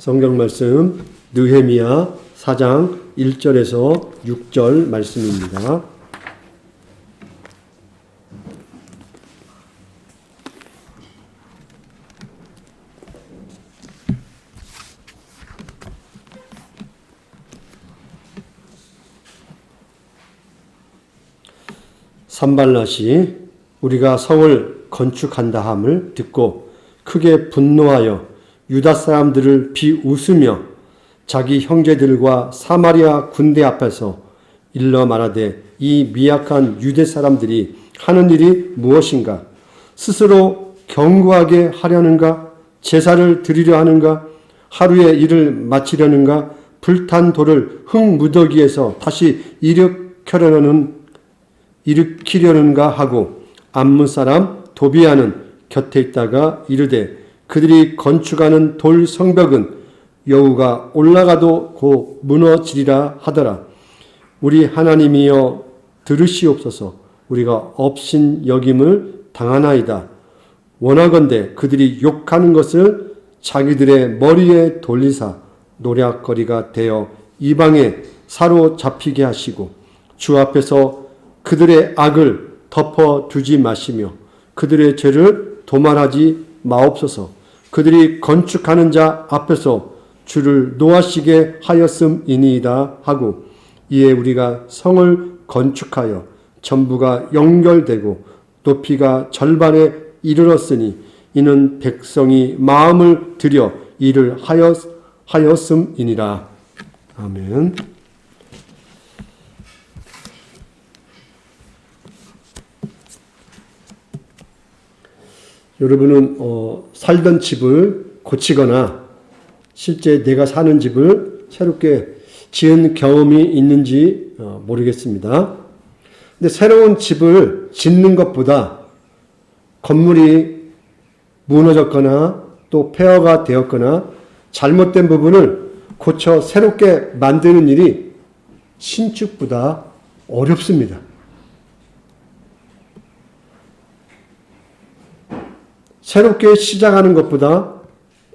성경 말씀 느헤미야 4장 1절에서 6절 말씀입니다. 산발랏이 우리가 성을 건축한다 함을 듣고 크게 분노하여 유다 사람들을 비웃으며 자기 형제들과 사마리아 군대 앞에서 일러 말하되 이 미약한 유대 사람들이 하는 일이 무엇인가? 스스로 견고하게 하려는가? 제사를 드리려 하는가? 하루의 일을 마치려는가? 불탄 돌을 흙무더기에서 다시 일으키려는가 하고 암몬 사람 도비아는 곁에 있다가 이르되 그들이 건축하는 돌 성벽은 여우가 올라가도 곧 무너지리라 하더라. 우리 하나님이여 들으시옵소서. 우리가 업신 여김을 당하나이다. 원하건대 그들이 욕하는 것을 자기들의 머리에 돌리사 노략거리가 되어 이방에 사로잡히게 하시고 주 앞에서 그들의 악을 덮어두지 마시며 그들의 죄를 도말하지 마옵소서. 그들이 건축하는 자 앞에서 주를 노하시게 하였음이니이다 하고 이에 우리가 성을 건축하여 전부가 연결되고 높이가 절반에 이르렀으니 이는 백성이 마음을 들여 일을 하였음이니라. 아멘. 여러분은 살던 집을 고치거나 실제 내가 사는 집을 새롭게 지은 경험이 있는지 모르겠습니다. 근데 새로운 집을 짓는 것보다 건물이 무너졌거나 또 폐허가 되었거나 잘못된 부분을 고쳐 새롭게 만드는 일이 신축보다 어렵습니다. 새롭게 시작하는 것보다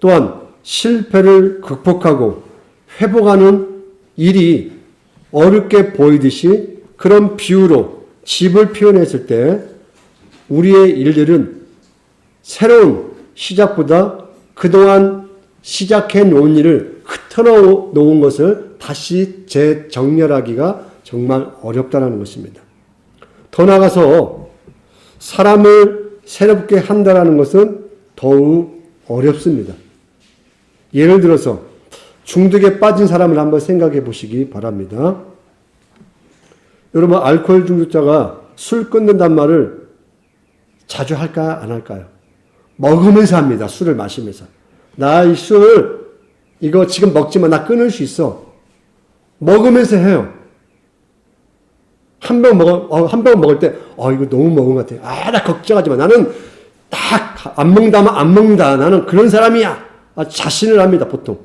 또한 실패를 극복하고 회복하는 일이 어렵게 보이듯이 그런 비유로 집을 표현했을 때 우리의 일들은 새로운 시작보다 그동안 시작해 놓은 일을 흩어져 놓은 것을 다시 재정렬하기가 정말 어렵다는 것입니다. 더 나아가서 사람을 새롭게 한다는 것은 더욱 어렵습니다. 예를 들어서 중독에 빠진 사람을 한번 생각해 보시기 바랍니다. 여러분 알코올 중독자가 술 끊는단 말을 자주 할까요? 안 할까요? 먹으면서 합니다. 술을 마시면서. 나 이 술 이거 지금 먹지만 나 끊을 수 있어. 먹으면서 해요. 한 병 먹을 때, 이거 너무 먹은 것 같아. 나 걱정하지 마. 나는 딱 안 먹는다면 안 먹는다. 나는 그런 사람이야. 자신을 합니다, 보통.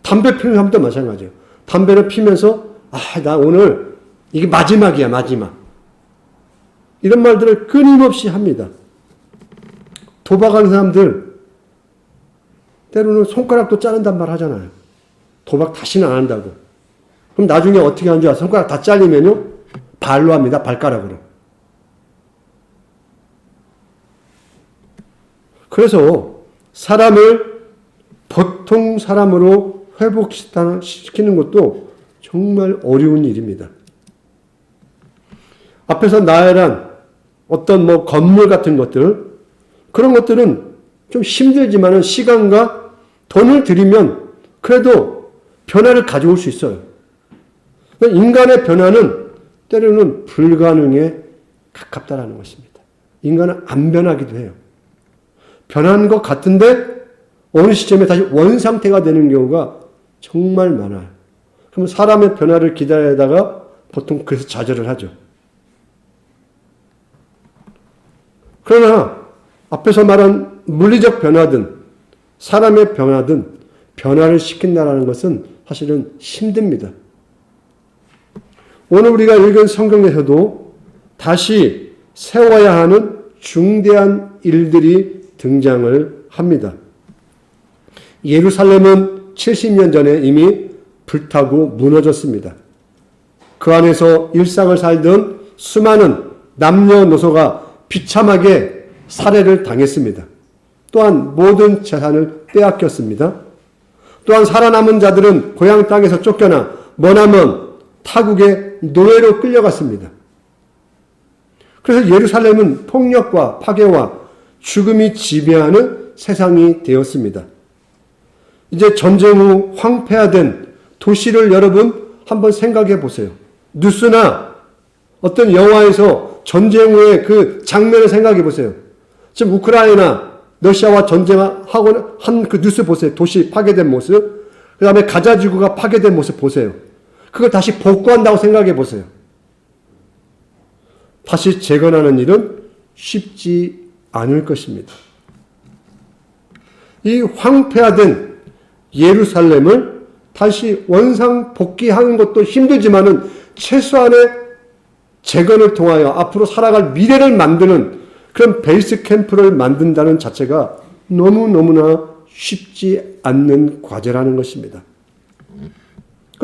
담배 피우는 사람도 마찬가지예요. 담배를 피면서, 나 오늘 이게 마지막이야, 마지막. 이런 말들을 끊임없이 합니다. 도박하는 사람들, 때로는 손가락도 자른단 말 하잖아요. 도박 다시는 안 한다고. 그럼 나중에 어떻게 하는지 알아요? 손가락 다 잘리면요? 발로 합니다. 발가락으로. 그래서 사람을 보통 사람으로 회복시키는 것도 정말 어려운 일입니다. 앞에서 나열한 어떤 건물 같은 것들, 그런 것들은 좀 힘들지만은 시간과 돈을 들이면 그래도 변화를 가져올 수 있어요. 인간의 변화는 때로는 불가능에 가깝다라는 것입니다. 인간은 안 변하기도 해요. 변한 것 같은데 어느 시점에 다시 원상태가 되는 경우가 정말 많아요. 그럼 사람의 변화를 기다리다가 보통 그래서 좌절을 하죠. 그러나 앞에서 말한 물리적 변화든 사람의 변화든 변화를 시킨다는 것은 사실은 힘듭니다. 오늘 우리가 읽은 성경에서도 다시 세워야 하는 중대한 일들이 등장을 합니다. 예루살렘은 70년 전에 이미 불타고 무너졌습니다. 그 안에서 일상을 살던 수많은 남녀노소가 비참하게 살해를 당했습니다. 또한 모든 재산을 빼앗겼습니다. 또한 살아남은 자들은 고향 땅에서 쫓겨나 머나먼 타국의 노예로 끌려갔습니다. 그래서 예루살렘은 폭력과 파괴와 죽음이 지배하는 세상이 되었습니다. 이제 전쟁 후 황폐화된 도시를 여러분 한번 생각해 보세요. 뉴스나 어떤 영화에서 전쟁 후의 그 장면을 생각해 보세요. 지금 우크라이나, 러시아와 전쟁하고 한 그 뉴스 보세요. 도시 파괴된 모습. 그 다음에 가자지구가 파괴된 모습 보세요. 그걸 다시 복구한다고 생각해 보세요. 다시 재건하는 일은 쉽지 않을 것입니다. 이 황폐화된 예루살렘을 다시 원상 복귀하는 것도 힘들지만은 최소한의 재건을 통하여 앞으로 살아갈 미래를 만드는 그런 베이스 캠프를 만든다는 자체가 너무너무나 쉽지 않는 과제라는 것입니다.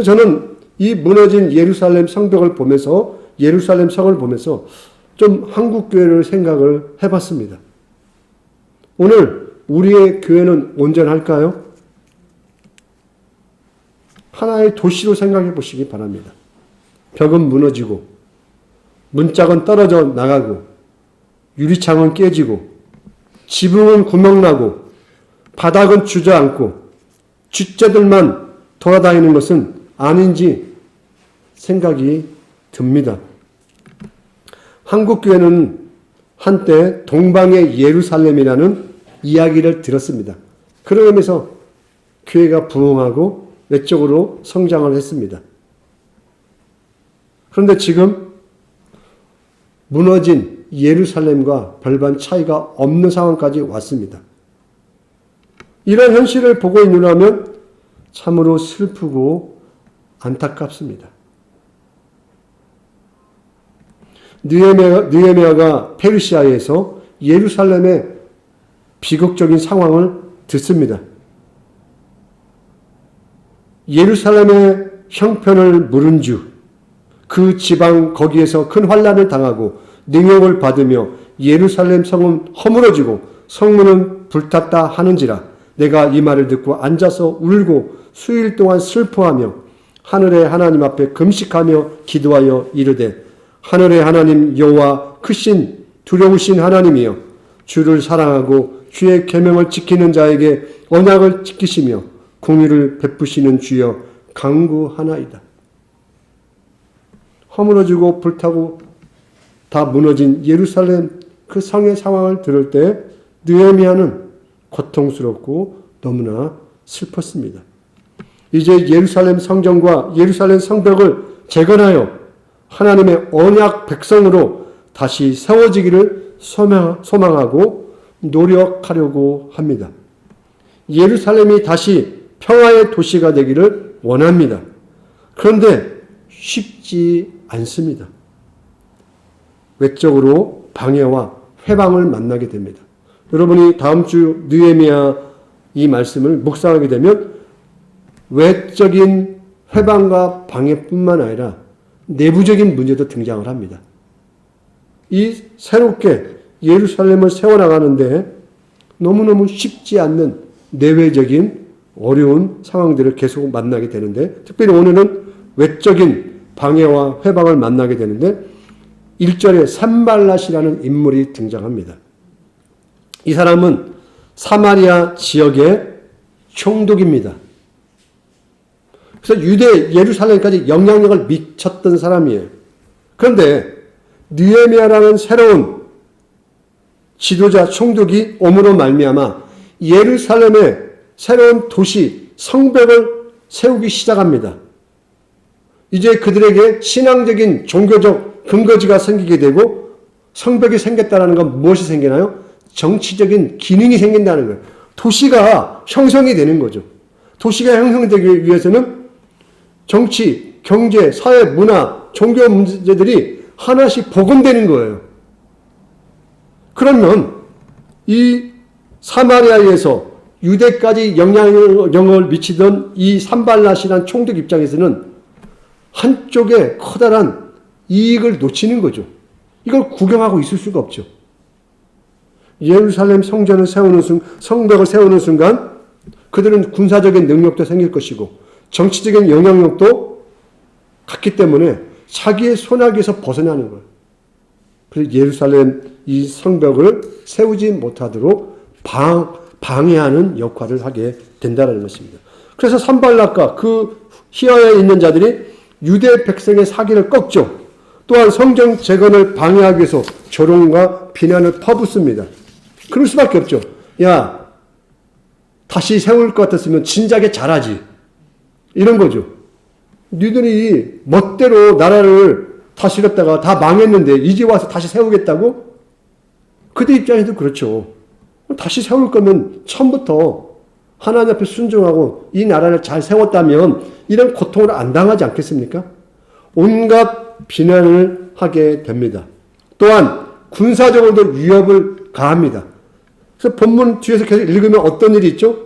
저는 이 무너진 예루살렘 성벽을 보면서, 예루살렘 성을 보면서 좀 한국교회를 생각을 해봤습니다. 오늘 우리의 교회는 온전할까요? 하나의 도시로 생각해 보시기 바랍니다. 벽은 무너지고, 문짝은 떨어져 나가고, 유리창은 깨지고, 지붕은 구멍나고, 바닥은 주저앉고, 쥐떼들만 돌아다니는 것은 아닌지 생각이 듭니다. 한국교회는 한때 동방의 예루살렘이라는 이야기를 들었습니다. 그런 의미에서 교회가 부흥하고 외적으로 성장을 했습니다. 그런데 지금 무너진 예루살렘과 별반 차이가 없는 상황까지 왔습니다. 이런 현실을 보고 있느라면 참으로 슬프고 안타깝습니다. 느헤미야가 페르시아에서 예루살렘의 비극적인 상황을 듣습니다. 예루살렘의 형편을 물은 주, 그 지방 거기에서 큰 환난을 당하고 능욕을 받으며 예루살렘 성은 허물어지고 성문은 불탔다 하는지라 내가 이 말을 듣고 앉아서 울고 수일 동안 슬퍼하며 하늘의 하나님 앞에 금식하며 기도하여 이르되 하늘의 하나님 여호와 크신 두려우신 하나님이여 주를 사랑하고 주의 계명을 지키는 자에게 언약을 지키시며 공의를 베푸시는 주여 간구하나이다. 허물어지고 불타고 다 무너진 예루살렘 그 성의 상황을 들을 때 느헤미야는 고통스럽고 너무나 슬펐습니다. 이제 예루살렘 성전과 예루살렘 성벽을 재건하여 하나님의 언약 백성으로 다시 세워지기를 소망하고 노력하려고 합니다. 예루살렘이 다시 평화의 도시가 되기를 원합니다. 그런데 쉽지 않습니다. 외적으로 방해와 회방을 만나게 됩니다. 여러분이 다음 주 느헤미야 이 말씀을 묵상하게 되면 외적인 회방과 방해뿐만 아니라 내부적인 문제도 등장을 합니다. 이 새롭게 예루살렘을 세워나가는데 너무너무 쉽지 않는 내외적인 어려운 상황들을 계속 만나게 되는데 특별히 오늘은 외적인 방해와 회방을 만나게 되는데 1절에 산발랏이라는 인물이 등장합니다. 이 사람은 사마리아 지역의 총독입니다. 그래서 유대 예루살렘까지 영향력을 미쳤던 사람이에요. 그런데 느헤미야라는 새로운 지도자 총독이 옴으로 말미암아 예루살렘의 새로운 도시 성벽을 세우기 시작합니다. 이제 그들에게 신앙적인 종교적 근거지가 생기게 되고 성벽이 생겼다는 건 무엇이 생기나요? 정치적인 기능이 생긴다는 거예요. 도시가 형성이 되는 거죠. 도시가 형성되기 위해서는 정치, 경제, 사회, 문화, 종교 문제들이 하나씩 복원되는 거예요. 그러면 이 사마리아에서 유대까지 영향을 미치던 이 산발랏이라는 총독 입장에서는 한쪽에 커다란 이익을 놓치는 거죠. 이걸 구경하고 있을 수가 없죠. 예루살렘 성전을 성벽을 세우는 순간 그들은 군사적인 능력도 생길 것이고 정치적인 영향력도 갖기 때문에 자기의 손아귀에서 벗어나는 거예요. 그래서 예루살렘 이 성벽을 세우지 못하도록 방해하는 역할을 하게 된다는 것입니다. 그래서 산발락과 그 희하에 있는 자들이 유대 백성의 사기를 꺾죠. 또한 성전 재건을 방해하기 위해서 조롱과 비난을 퍼붓습니다. 그럴 수밖에 없죠. 야, 다시 세울 것 같았으면 진작에 잘하지. 이런 거죠. 니들이 멋대로 나라를 다스렸다가 다 망했는데 이제 와서 다시 세우겠다고? 그들 입장에도 그렇죠. 다시 세울 거면 처음부터 하나님 앞에 순종하고 이 나라를 잘 세웠다면 이런 고통을 안 당하지 않겠습니까? 온갖 비난을 하게 됩니다. 또한 군사적으로도 위협을 가합니다. 그래서 본문 뒤에서 계속 읽으면 어떤 일이 있죠?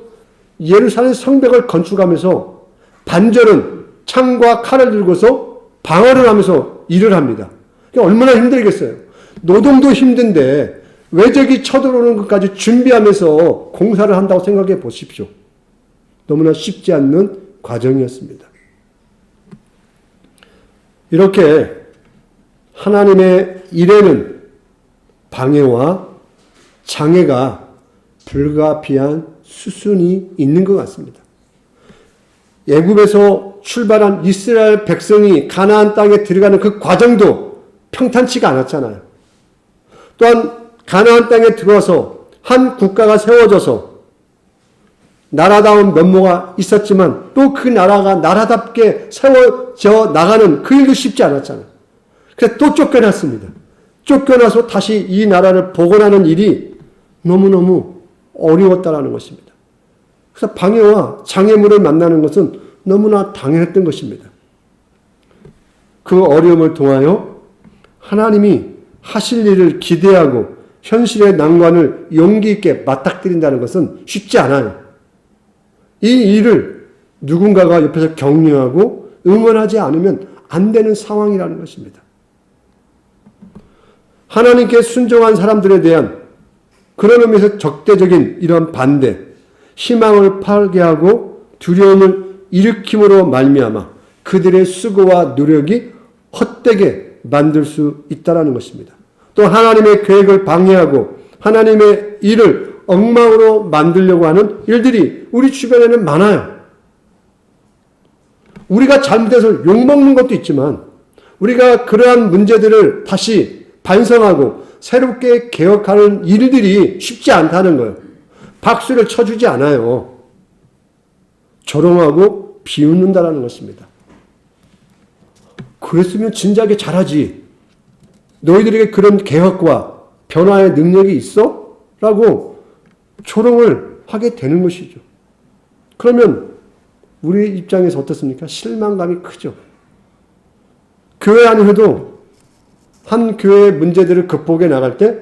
예루살렘 성벽을 건축하면서 반절은 창과 칼을 들고서 방어를 하면서 일을 합니다. 얼마나 힘들겠어요. 노동도 힘든데 외적이 쳐들어오는 것까지 준비하면서 공사를 한다고 생각해 보십시오. 너무나 쉽지 않는 과정이었습니다. 이렇게 하나님의 일에는 방해와 장애가 불가피한 수순이 있는 것 같습니다. 애굽에서 출발한 이스라엘 백성이 가나안 땅에 들어가는 그 과정도 평탄치가 않았잖아요. 또한 가나안 땅에 들어와서 한 국가가 세워져서 나라다운 면모가 있었지만 또 그 나라가 나라답게 세워져 나가는 그 일도 쉽지 않았잖아요. 그래서 또 쫓겨났습니다. 쫓겨나서 다시 이 나라를 복원하는 일이 너무너무 어려웠다라는 것입니다. 그래서 방해와 장애물을 만나는 것은 너무나 당연했던 것입니다. 그 어려움을 통하여 하나님이 하실 일을 기대하고 현실의 난관을 용기 있게 맞닥뜨린다는 것은 쉽지 않아요. 이 일을 누군가가 옆에서 격려하고 응원하지 않으면 안 되는 상황이라는 것입니다. 하나님께 순종한 사람들에 대한 그런 의미에서 적대적인 이런 반대, 희망을 파괴하고 두려움을 일으킴으로 말미암아 그들의 수고와 노력이 헛되게 만들 수 있다는 것입니다. 또 하나님의 계획을 방해하고 하나님의 일을 엉망으로 만들려고 하는 일들이 우리 주변에는 많아요. 우리가 잘못해서 욕먹는 것도 있지만 우리가 그러한 문제들을 다시 반성하고 새롭게 개혁하는 일들이 쉽지 않다는 거예요. 박수를 쳐주지 않아요. 조롱하고 비웃는다는 것입니다. 그랬으면 진작에 잘하지. 너희들에게 그런 개혁과 변화의 능력이 있어? 라고 조롱을 하게 되는 것이죠. 그러면 우리 입장에서 어떻습니까? 실망감이 크죠. 교회 안에서도 한 교회의 문제들을 극복해 나갈 때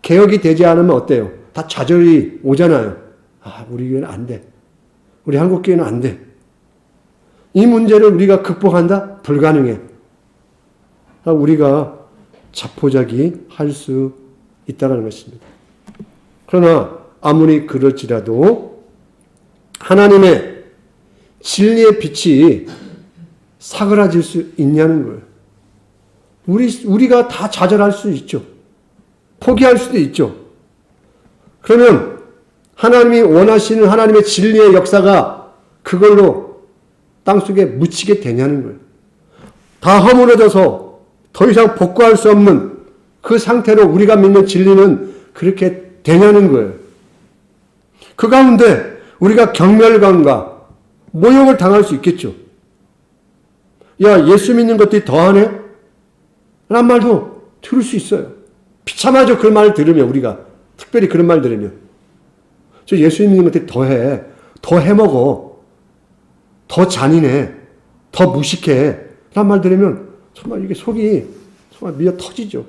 개혁이 되지 않으면 어때요? 다 좌절이 오잖아요. 아, 우리 교회는 안 돼. 우리 한국 교회는 안 돼. 이 문제를 우리가 극복한다? 불가능해. 우리가 자포자기 할 수 있다는 것입니다. 그러나 아무리 그럴지라도 하나님의 진리의 빛이 사그라질 수 있냐는 거예요. 우리가 다 좌절할 수 있죠. 포기할 수도 있죠. 그러면 하나님이 원하시는 하나님의 진리의 역사가 그걸로 땅속에 묻히게 되냐는 거예요. 다 허물어져서 더 이상 복구할 수 없는 그 상태로 우리가 믿는 진리는 그렇게 되냐는 거예요. 그 가운데 우리가 경멸감과 모욕을 당할 수 있겠죠. 야, 예수 믿는 것들이 더하네? 라는 말도 들을 수 있어요. 비참하죠. 그 말을 들으면 우리가. 특별히 그런 말 들으면. 저 예수 믿는 것들이 더해. 더 해먹어. 더 잔인해. 더 무식해. 라는 말 들으면 정말 이게 속이 정말 미어 터지죠.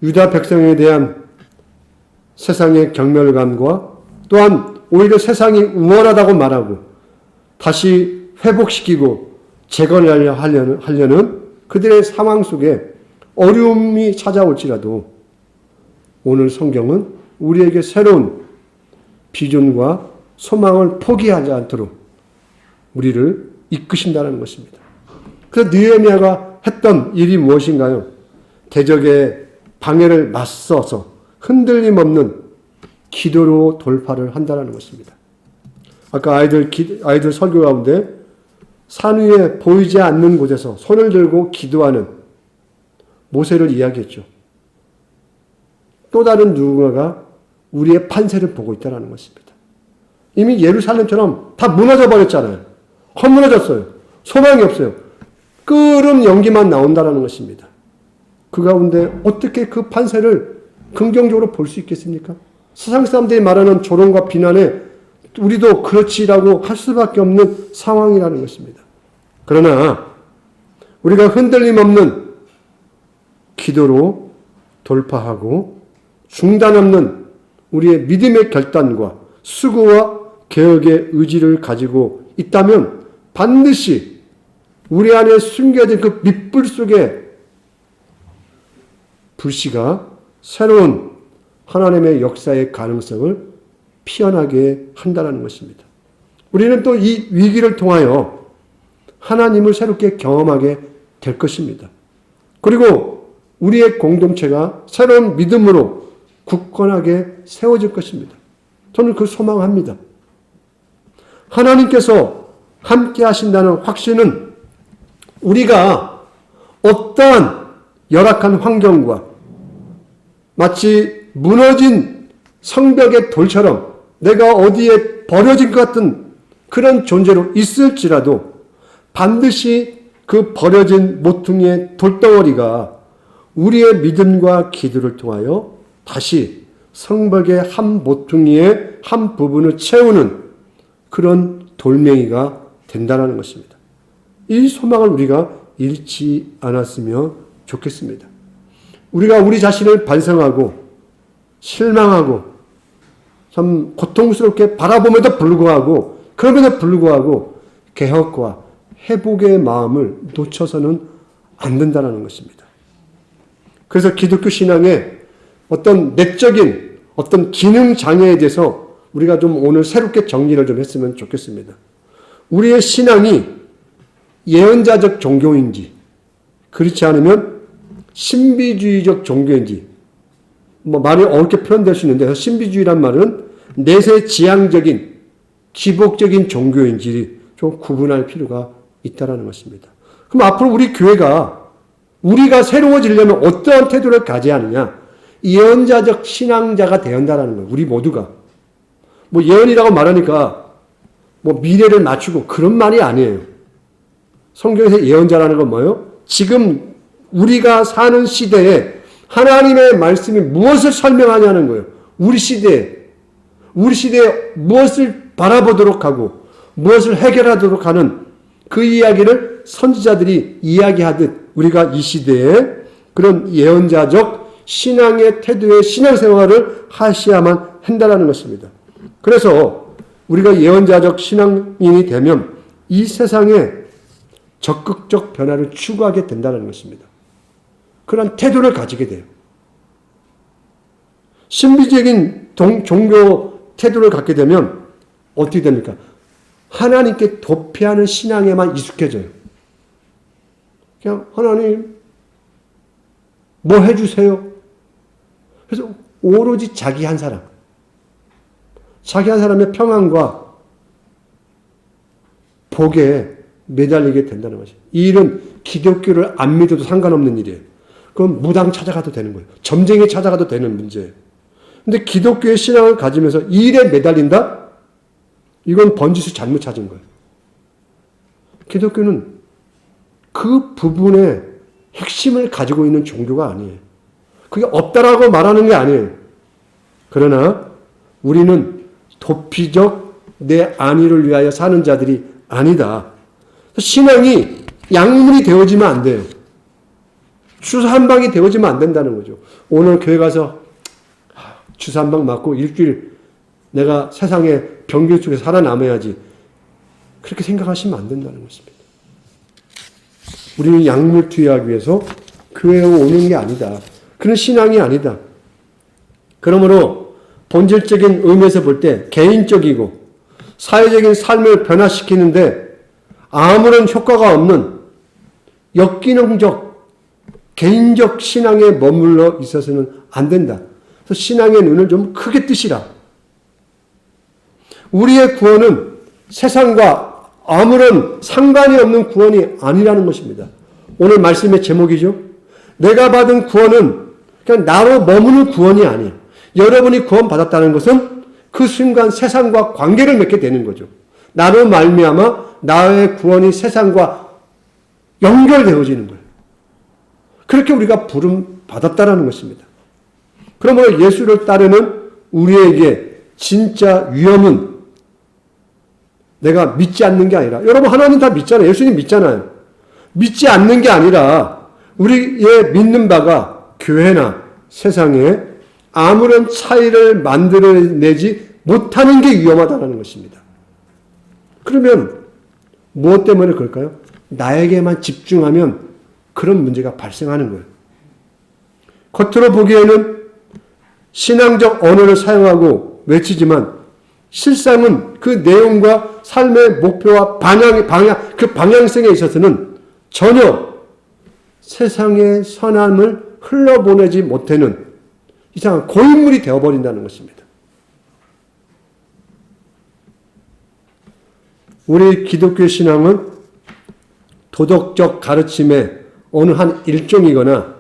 유다 백성에 대한 세상의 경멸감과 또한 오히려 세상이 우월하다고 말하고 다시 회복시키고 재건하려는 그들의 상황 속에 어려움이 찾아올지라도 오늘 성경은 우리에게 새로운 비전과 소망을 포기하지 않도록 우리를 이끄신다는 것입니다. 그래서 느헤미야가 했던 일이 무엇인가요? 대적의 방해를 맞서서 흔들림 없는 기도로 돌파를 한다는 것입니다. 아까 아이들 설교 가운데 산 위에 보이지 않는 곳에서 손을 들고 기도하는 모세를 이야기했죠. 또 다른 누군가가 우리의 판세를 보고 있다는 것입니다. 이미 예루살렘처럼 다 무너져 버렸잖아요. 허무너졌어요. 소망이 없어요. 끓음 연기만 나온다는 것입니다. 그 가운데 어떻게 그 판세를 긍정적으로 볼 수 있겠습니까? 세상 사람들이 말하는 조롱과 비난에 우리도 그렇지라고 할 수밖에 없는 상황이라는 것입니다. 그러나 우리가 흔들림 없는 기도로 돌파하고 중단 없는 우리의 믿음의 결단과 수고와 개혁의 의지를 가지고 있다면 반드시 우리 안에 숨겨진 그 밑불 속에 불씨가 새로운 하나님의 역사의 가능성을 피어나게 한다는 것입니다. 우리는 또 이 위기를 통하여 하나님을 새롭게 경험하게 될 것입니다. 그리고 우리의 공동체가 새로운 믿음으로 굳건하게 세워질 것입니다. 저는 그 소망합니다. 하나님께서 함께 하신다는 확신은 우리가 어떠한 열악한 환경과 마치 무너진 성벽의 돌처럼 내가 어디에 버려진 것 같은 그런 존재로 있을지라도 반드시 그 버려진 모퉁이의 돌덩어리가 우리의 믿음과 기도를 통하여 다시 성벽의 한 모퉁이의 한 부분을 채우는 그런 돌멩이가 된다는 것입니다. 이 소망을 우리가 잃지 않았으면 좋겠습니다. 우리가 우리 자신을 반성하고 실망하고 참 고통스럽게 바라봄에도 불구하고 그럼에도 불구하고 개혁과 회복의 마음을 놓쳐서는 안 된다는 것입니다. 그래서 기독교 신앙의 어떤 내적인 어떤 기능 장애에 대해서 우리가 좀 오늘 새롭게 정리를 좀 했으면 좋겠습니다. 우리의 신앙이 예언자적 종교인지 그렇지 않으면 신비주의적 종교인지 말이 어렵게 표현될 수 있는데 신비주의란 말은 내세 지향적인 기복적인 종교인지 좀 구분할 필요가 있다는 것입니다. 그럼 앞으로 우리 교회가 우리가 새로워지려면 어떠한 태도를 가져야 하느냐? 예언자적 신앙자가 되어야 한다는 거예요. 우리 모두가. 뭐 예언이라고 말하니까 뭐 미래를 맞추고 그런 말이 아니에요. 성경에서 예언자라는 건 뭐예요? 지금 우리가 사는 시대에 하나님의 말씀이 무엇을 설명하냐는 거예요. 우리 시대에 무엇을 바라보도록 하고 무엇을 해결하도록 하는 그 이야기를 선지자들이 이야기하듯 우리가 이 시대에 그런 예언자적 신앙의 태도의 신앙생활을 하셔야만 한다는 것입니다. 그래서 우리가 예언자적 신앙인이 되면 이 세상에 적극적 변화를 추구하게 된다는 것입니다. 그런 태도를 가지게 돼요. 신비적인 종교 태도를 갖게 되면 어떻게 됩니까? 하나님께 도피하는 신앙에만 익숙해져요. 그냥 하나님 뭐 해주세요. 그래서 오로지 자기 한 사람의 평안과 복에 매달리게 된다는 것이에요. 이 일은 기독교를 안 믿어도 상관없는 일이에요. 그건 무당 찾아가도 되는 거예요. 점쟁이 찾아가도 되는 문제예요. 근데 기독교의 신앙을 가지면서 이 일에 매달린다? 이건 번지수 잘못 찾은 거예요. 기독교는 그 부분의 핵심을 가지고 있는 종교가 아니에요. 그게 없다라고 말하는 게 아니에요. 그러나 우리는 도피적 내 안위를 위하여 사는 자들이 아니다. 신앙이 약물이 되어지면 안 돼요. 주사 한 방이 되어지면 안 된다는 거죠. 오늘 교회 가서 주사 한 방 맞고 일주일 내가 세상에 병균 속에서 살아남아야지. 그렇게 생각하시면 안 된다는 것입니다. 우리는 약물 투여하기 위해서 교회에 오는 게 아니다. 그런 신앙이 아니다. 그러므로 본질적인 의미에서 볼 때 개인적이고 사회적인 삶을 변화시키는데 아무런 효과가 없는 역기능적 개인적 신앙에 머물러 있어서는 안 된다. 그래서 신앙의 눈을 좀 크게 뜨시라. 우리의 구원은 세상과 아무런 상관이 없는 구원이 아니라는 것입니다. 오늘 말씀의 제목이죠. 내가 받은 구원은 그냥 나로 머무는 구원이 아니에요. 여러분이 구원받았다는 것은 그 순간 세상과 관계를 맺게 되는 거죠. 나로 말미암아 나의 구원이 세상과 연결되어지는 거예요. 그렇게 우리가 부름 받았다라는 것입니다. 그러므로 예수를 따르는 우리에게 진짜 위험은 내가 믿지 않는 게 아니라, 여러분 하나님 다 믿잖아요. 예수님 믿잖아요. 믿지 않는 게 아니라 우리의 믿는 바가 교회나 세상에 아무런 차이를 만들어내지 못하는 게 위험하다는 것입니다. 그러면 무엇 때문에 그럴까요? 나에게만 집중하면 그런 문제가 발생하는 거예요. 겉으로 보기에는 신앙적 언어를 사용하고 외치지만 실상은 그 내용과 삶의 목표와 그 방향성에 있어서는 전혀 세상의 선함을 흘러보내지 못하는 이상한 고인물이 되어버린다는 것입니다. 우리 기독교 신앙은 도덕적 가르침의 어느 한 일종이거나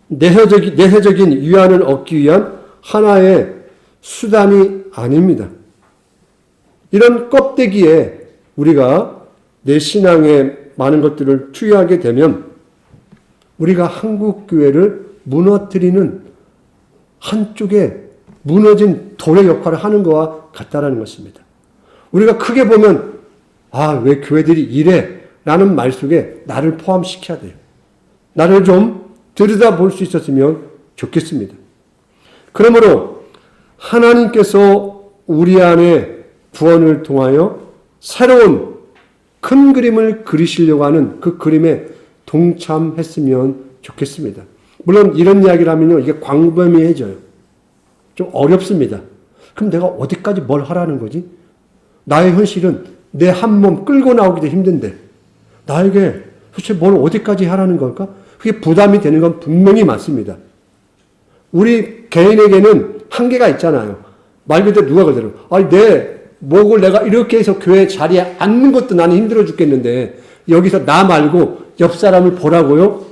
내세적인 위안을 얻기 위한 하나의 수단이 아닙니다. 이런 껍데기에 우리가 내 신앙에 많은 것들을 투여하게 되면 우리가 한국교회를 무너뜨리는 한쪽에 무너진 돌의 역할을 하는 것과 같다라는 것입니다. 우리가 크게 보면 왜 교회들이 이래? 라는 말 속에 나를 포함시켜야 돼요. 나를 좀 들여다볼 수 있었으면 좋겠습니다. 그러므로 하나님께서 우리 안에 구원을 통하여 새로운 큰 그림을 그리시려고 하는 그 그림에 동참했으면 좋겠습니다. 물론 이런 이야기를 하면요, 이게 광범위해져요. 좀 어렵습니다. 그럼 내가 어디까지 뭘 하라는 거지? 나의 현실은 내 한 몸 끌고 나오기도 힘든데 나에게 도대체 뭘 어디까지 하라는 걸까? 그게 부담이 되는 건 분명히 맞습니다. 우리 개인에게는 한계가 있잖아요. 말 그대로 누가 그대로 내 목을 내가 이렇게 해서 교회 자리에 앉는 것도 나는 힘들어 죽겠는데 여기서 나 말고 옆 사람을 보라고요?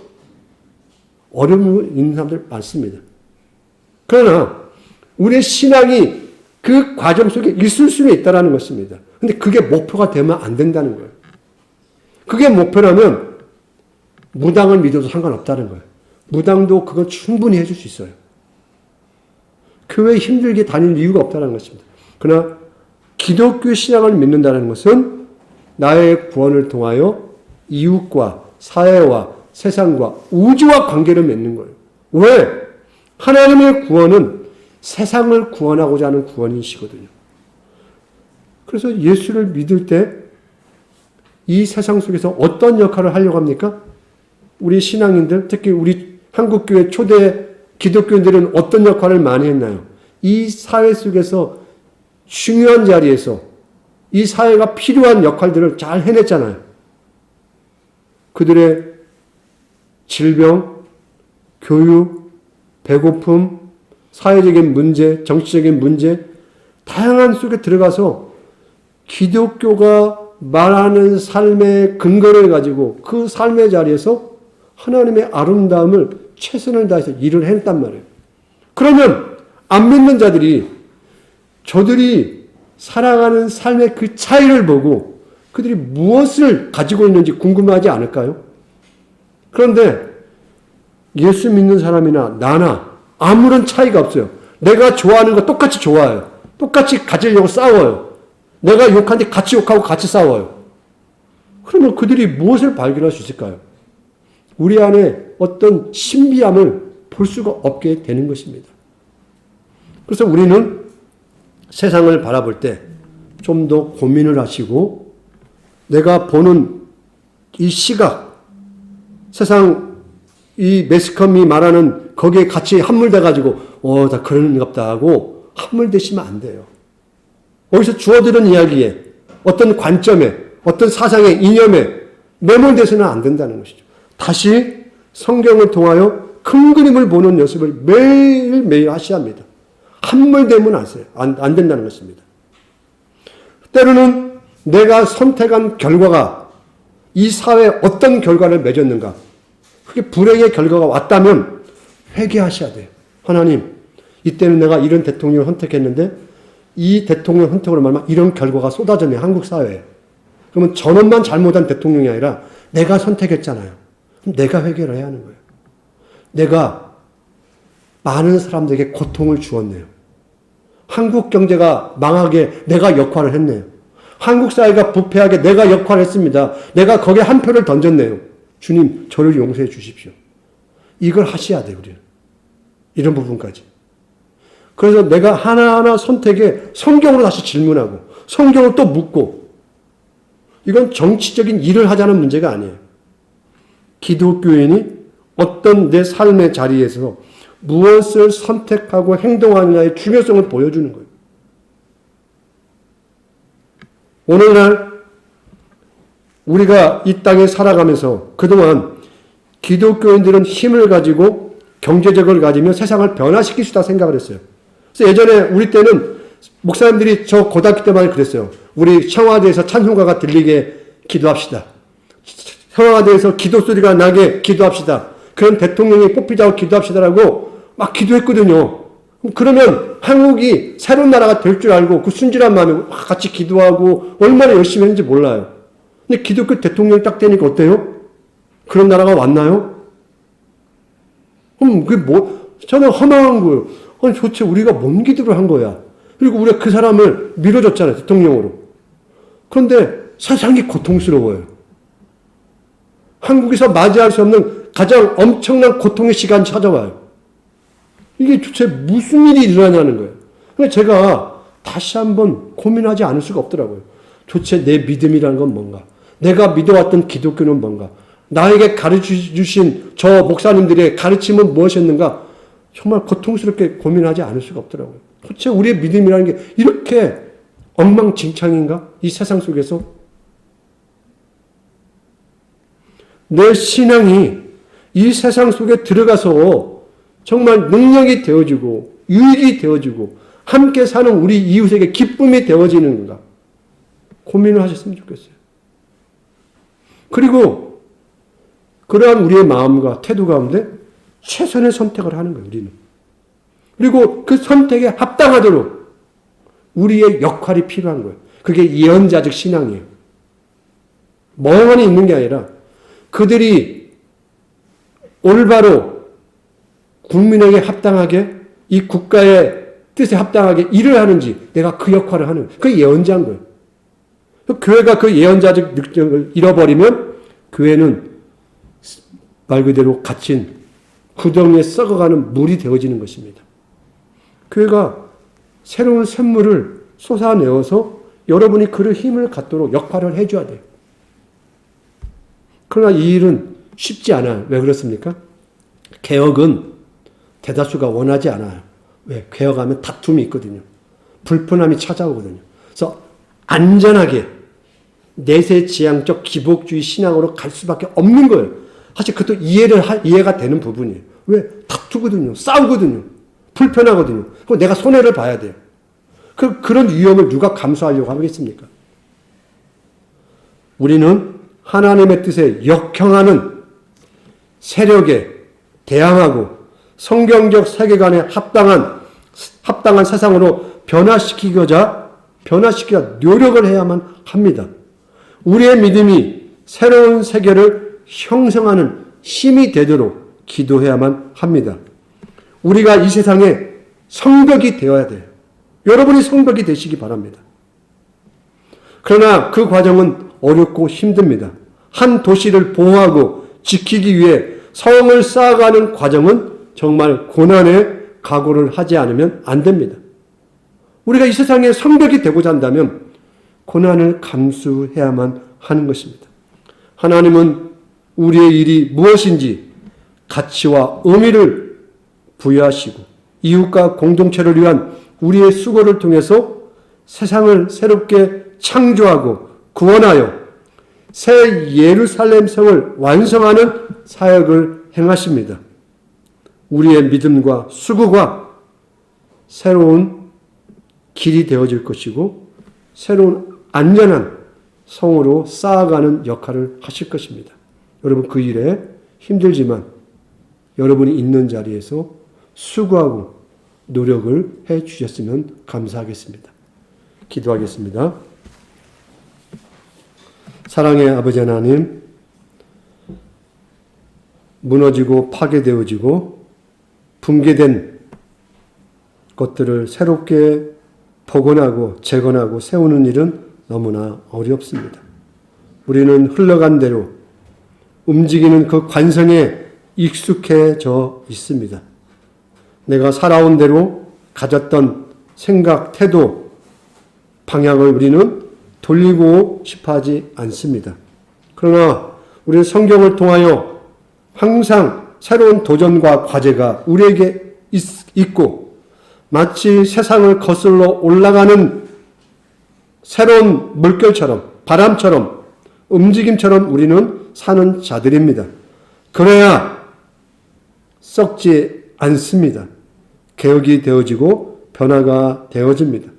어려움이 있는 사람들 많습니다. 그러나 우리의 신앙이 그 과정 속에 있을 수는 있다는 것입니다. 근데 그게 목표가 되면 안 된다는 거예요. 그게 목표라면 무당을 믿어도 상관없다는 거예요. 무당도 그건 충분히 해줄 수 있어요. 교회에 힘들게 다닐 이유가 없다는 것입니다. 그러나 기독교 신앙을 믿는다는 것은 나의 구원을 통하여 이웃과 사회와 세상과 우주와 관계를 맺는 거예요. 왜? 하나님의 구원은 세상을 구원하고자 하는 구원이시거든요. 그래서 예수를 믿을 때 이 세상 속에서 어떤 역할을 하려고 합니까? 우리 신앙인들, 특히 우리 한국교회 초대 기독교인들은 어떤 역할을 많이 했나요? 이 사회 속에서 중요한 자리에서 이 사회가 필요한 역할들을 잘 해냈잖아요. 그들의 질병, 교육, 배고픔, 사회적인 문제, 정치적인 문제, 다양한 속에 들어가서 기독교가 말하는 삶의 근거를 가지고 그 삶의 자리에서 하나님의 아름다움을 최선을 다해서 일을 해냈단 말이에요. 그러면 안 믿는 자들이 저들이 살아가는 삶의 그 차이를 보고 그들이 무엇을 가지고 있는지 궁금하지 않을까요? 그런데 예수 믿는 사람이나 나나 아무런 차이가 없어요. 내가 좋아하는 거 똑같이 좋아해요. 똑같이 가지려고 싸워요. 내가 욕하는데 같이 욕하고 같이 싸워요. 그러면 그들이 무엇을 발견할 수 있을까요? 우리 안에 어떤 신비함을 볼 수가 없게 되는 것입니다. 그래서 우리는 세상을 바라볼 때 좀 더 고민을 하시고 내가 보는 이 시각, 세상 이 매스컴이 말하는 거기에 같이 함몰돼가지고 다 그런갑다 하고 함몰되시면 안 돼요. 어디서 주워들은 이야기에 어떤 관점에 어떤 사상의 이념에 매몰돼서는 안 된다는 것이죠. 다시 성경을 통하여 큰 그림을 보는 연습을 매일매일 하셔야 합니다. 함몰되면 안 된다는 것입니다. 때로는 내가 선택한 결과가 이 사회에 어떤 결과를 맺었는가, 그게 불행의 결과가 왔다면 회개하셔야 돼요. 하나님, 이때는 내가 이런 대통령을 선택했는데 이 대통령 선택으로 말하면 이런 결과가 쏟아졌네, 한국 사회에. 그러면 전원만 잘못한 대통령이 아니라 내가 선택했잖아요. 그럼 내가 회개를 해야 하는 거예요. 내가 많은 사람들에게 고통을 주었네요. 한국 경제가 망하게 내가 역할을 했네요. 한국 사회가 부패하게 내가 역할을 했습니다. 내가 거기에 한 표를 던졌네요. 주님, 저를 용서해 주십시오. 이걸 하셔야 돼요, 우리는. 이런 부분까지. 그래서 내가 하나하나 선택에 성경으로 다시 질문하고 성경을 또 묻고, 이건 정치적인 일을 하자는 문제가 아니에요. 기독교인이 어떤 내 삶의 자리에서 무엇을 선택하고 행동하느냐의 중요성을 보여주는 거예요. 오늘날 우리가 이 땅에 살아가면서 그동안 기독교인들은 힘을 가지고 경제적을 가지며 세상을 변화시킬 수 있다 생각을 했어요. 그래서 예전에 우리 때는 목사님들이 저 고등학교 때만 그랬어요. 우리 청와대에서 찬송가가 들리게 기도합시다. 청와대에서 기도 소리가 나게 기도합시다. 그런 대통령이 뽑히자고 기도합시다라고 막 기도했거든요. 그러면 한국이 새로운 나라가 될 줄 알고 그 순진한 마음에 같이 기도하고 얼마나 열심히 했는지 몰라요. 근데 기독교 대통령이 딱 되니까 어때요? 그런 나라가 왔나요? 그럼 그게 저는 허망한 거예요. 아니, 도대체 우리가 뭔 기도를 한 거야? 그리고 우리가 그 사람을 밀어줬잖아요, 대통령으로. 그런데 세상이 고통스러워요. 한국에서 맞이할 수 없는 가장 엄청난 고통의 시간이 찾아와요. 이게 도대체 무슨 일이 일어나냐는 거예요. 그러니까 제가 다시 한번 고민하지 않을 수가 없더라고요. 도대체 내 믿음이라는 건 뭔가? 내가 믿어왔던 기독교는 뭔가? 나에게 가르쳐주신 저 목사님들의 가르침은 무엇이었는가? 정말 고통스럽게 고민하지 않을 수가 없더라고요. 도대체 우리의 믿음이라는 게 이렇게 엉망진창인가? 이 세상 속에서? 내 신앙이 이 세상 속에 들어가서 정말 능력이 되어지고 유익이 되어지고 함께 사는 우리 이웃에게 기쁨이 되어지는가? 고민을 하셨으면 좋겠어요. 그리고 그러한 우리의 마음과 태도 가운데 최선의 선택을 하는 거예요, 우리는. 그리고 그 선택에 합당하도록 우리의 역할이 필요한 거예요. 그게 예언자적 신앙이에요. 멍하니 있는 게 아니라 그들이 올바로 국민에게 합당하게 이 국가의 뜻에 합당하게 일을 하는지 내가 그 역할을 하는, 그게 예언자인 거예요. 교회가 그 예언자적 능력을 잃어버리면 교회는 말 그대로 갇힌 구덩이에 썩어가는 물이 되어지는 것입니다. 교회가 새로운 샘물을 쏟아내어서 여러분이 그럴 힘을 갖도록 역할을 해줘야 돼요. 그러나 이 일은 쉽지 않아요. 왜 그렇습니까? 개혁은 대다수가 원하지 않아요. 왜? 개혁하면 다툼이 있거든요. 불편함이 찾아오거든요. 그래서 안전하게 내세지향적 기복주의 신앙으로 갈 수밖에 없는 거예요. 사실 그것도 이해가 되는 부분이에요. 왜? 다투거든요. 싸우거든요. 불편하거든요. 그럼 내가 손해를 봐야 돼요. 그런 위험을 누가 감수하려고 하겠습니까? 우리는 하나님의 뜻에 역행하는 세력에 대항하고 성경적 세계관에 합당한 세상으로 변화시키고자 노력을 해야만 합니다. 우리의 믿음이 새로운 세계를 형성하는 힘이 되도록 기도해야만 합니다. 우리가 이 세상에 성벽이 되어야 돼요. 여러분이 성벽이 되시기 바랍니다. 그러나 그 과정은 어렵고 힘듭니다. 한 도시를 보호하고 지키기 위해 성을 쌓아가는 과정은 정말 고난의 각오를 하지 않으면 안 됩니다. 우리가 이 세상에 성벽이 되고자 한다면 고난을 감수해야만 하는 것입니다. 하나님은 우리의 일이 무엇인지 가치와 의미를 부여하시고 이웃과 공동체를 위한 우리의 수고를 통해서 세상을 새롭게 창조하고 구원하여 새 예루살렘 성을 완성하는 사역을 행하십니다. 우리의 믿음과 수고가 새로운 길이 되어질 것이고 새로운 안전한 성으로 쌓아가는 역할을 하실 것입니다. 여러분 그 일에 힘들지만 여러분이 있는 자리에서 수고하고 노력을 해 주셨으면 감사하겠습니다. 기도하겠습니다. 사랑의 아버지 하나님, 무너지고 파괴되어지고 붕괴된 것들을 새롭게 복원하고 재건하고 세우는 일은 너무나 어렵습니다. 우리는 흘러간 대로 움직이는 그 관성에 익숙해져 있습니다. 내가 살아온 대로 가졌던 생각, 태도, 방향을 우리는 돌리고 싶어 하지 않습니다. 그러나 우리는 성경을 통하여 항상 새로운 도전과 과제가 우리에게 있고 마치 세상을 거슬러 올라가는 새로운 물결처럼 바람처럼 움직임처럼 우리는 사는 자들입니다. 그래야 썩지 않습니다. 개혁이 되어지고 변화가 되어집니다.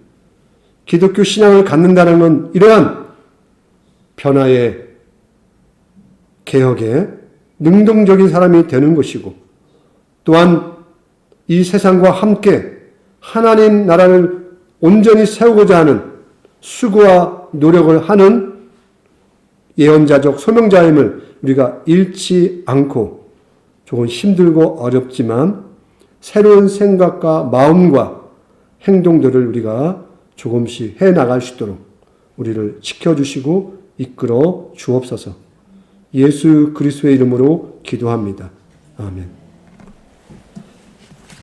기독교 신앙을 갖는다는 건 이러한 변화의 개혁에 능동적인 사람이 되는 것이고 또한 이 세상과 함께 하나님 나라를 온전히 세우고자 하는 수고와 노력을 하는 예언자적 소명자임을 우리가 잃지 않고 조금 힘들고 어렵지만 새로운 생각과 마음과 행동들을 우리가 조금씩 해나갈 수 있도록 우리를 지켜주시고 이끌어 주옵소서. 예수 그리스도의 이름으로 기도합니다. 아멘.